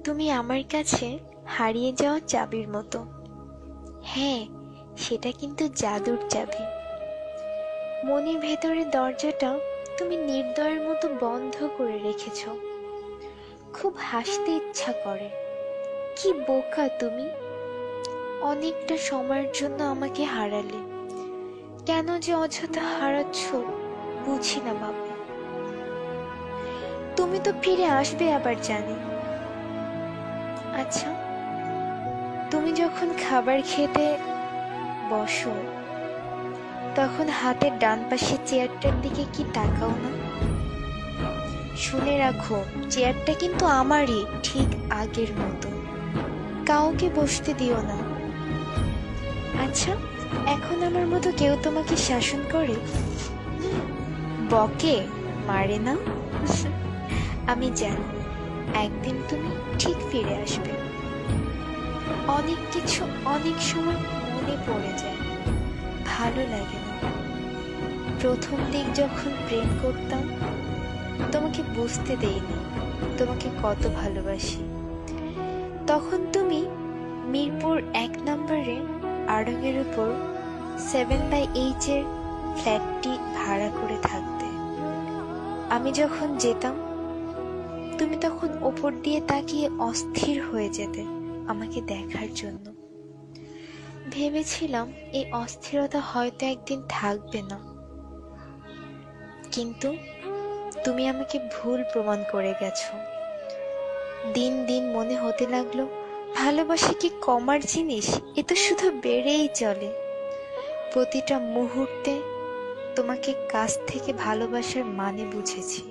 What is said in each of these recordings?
তুমি আমার কাছে হারিয়ে যাওয়া চাবির মতো। হ্যাঁ, সেটা কিন্তু জাদুর চাবি। মনের ভেতরের দরজাটা তুমি নির্দয়ের মতো বন্ধ করে রেখেছ। খুব হাসতে ইচ্ছা করে। কি বোকা তুমি! অনেকটা সময়ের জন্য আমাকে হারালে। কেন যে অযথা হারাচ্ছ বুঝি না বাবা। তুমি তো ফিরে আসবে আবার জানি। আচ্ছা, তুমি যখন খাবার খেতে বসো তখন হাতের ডান পাশে চেয়ারটার দিকে কি তাকাও না? শুনে রাখো, চেয়ারটা কিন্তু আমারই, ঠিক আগের মতো। কাউকে বসতে দিও না। আচ্ছা, এখন আমার মতো কেউ তোমাকে শাসন করে? বকে, মারে না? আমি জানি একদিন তুমি ঠিক ফিরে আসবে। অনেক কিছু অনেক সময় মনে পড়ে যায়, ভালো লাগে না। প্রথম দিক যখন প্রেম করতাম তোমাকে বুঝতে দেইনি তোমাকে কত ভালোবাসি। তখন তুমি মিরপুর 1 নম্বরে আড়ঙের উপর 7/8 এর ফ্ল্যাটটি ভাড়া করে থাকতে। আমি যখন যেতাম তুমি তখন ওপর দিয়ে তাকিয়ে অস্থির হয়ে যেতে আমাকে দেখার জন্য। ভেবেছিলাম এই অস্থিরতা হয়তো একদিন থাকবে না, কিন্তু তুমি আমাকে ভুল প্রমাণ করে গেছো। দিন দিন মনে হতে লাগলো ভালোবাসা কি কমার জিনিস? এ তো শুধু বেড়েই চলে। প্রতিটা মুহূর্তে তোমাকে কাছ থেকে ভালোবাসার মানে বুঝেছি।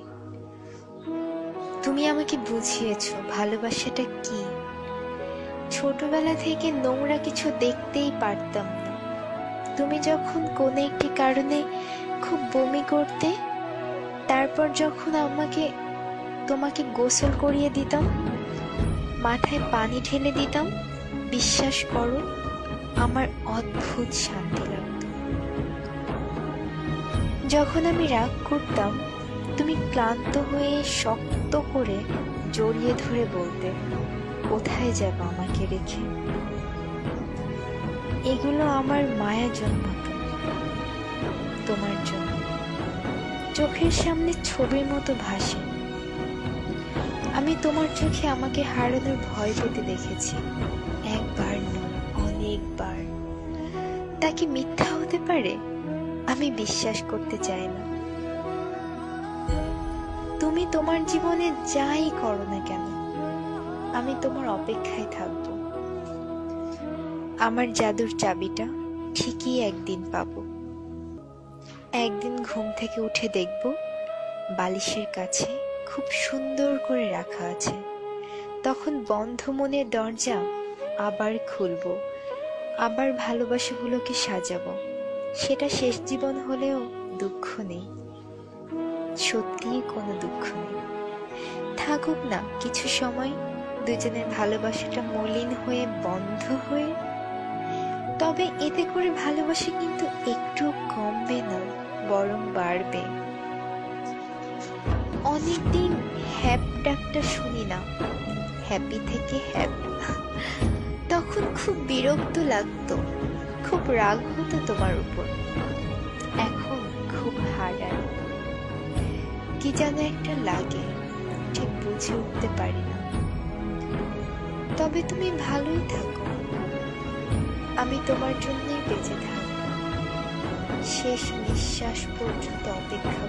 তুমি আমাকে বুঝিয়েছো ভালোবাসাটা কি। ছোটবেলা থেকে নোংরা কিছু দেখতেই পারতাম না। তুমি যখন কোনো একটি কারণে খুব বমি করতে, তারপর যখন তোমাকে গোসল করিয়ে দিতাম, মাথায় পানি ঢেলে দিতাম, বিশ্বাস করো আমার অদ্ভুত শান্তি লাগতো। যখন আমি রাগ করতাম তুমি ক্লান্ত হয়ে শক্ত করে জড়িয়ে ধরে বলতে, কোথায় যাব আমাকে রেখে? এগুলো আমার মায়া জন্মাতো তোমার জন্য। চোখের সামনে ছবির মতো ভাসে। আমি তোমার চোখে আমাকে হারানোর ভয় পেতে দেখেছি, একবার নয় অনেকবার। তা কি মিথ্যা হতে পারে? আমি বিশ্বাস করতে চাই না। তুমি তোমার জীবনে যাই করো না কেন আমি তোমার অপেক্ষায় থাকব। আমার জাদুর চাবিটা ঠিকই একদিন পাবো। একদিন ঘুম থেকে উঠে দেখব বালিশের কাছে খুব সুন্দর করে রাখা আছে। তখন বন্ধ মনের দরজা আবার খুলব, আবার ভালোবাসাগুলোকে সাজাবো। সেটা শেষ জীবন হলেও দুঃখ নেই, সত্যিই কোনো দুঃখ নেই। থাকুক না কিছু সময় দুজনের ভালোবাসাটা মলিন হয়ে বন্ধ হয়ে, তবে এতে করে ভালোবাসা কিন্তু একটু কমবে না, বরং বাড়বে। অনেকদিন হ্যাপ ডাকটা শুনি না, হ্যাপি থেকে হ্যাপ। তখন খুব বিরক্ত লাগতো, খুব রাগ হতো তোমার উপর। এখন খুব হারায়, কি যেন একটা লাগে, ঠিক বুঝে উঠতে পারি না। তবে তুমি ভালোই থাকো, আমি তোমার জন্যই বেঁচে থাকবো। শেষ নিঃশ্বাস পর্যন্ত অপেক্ষা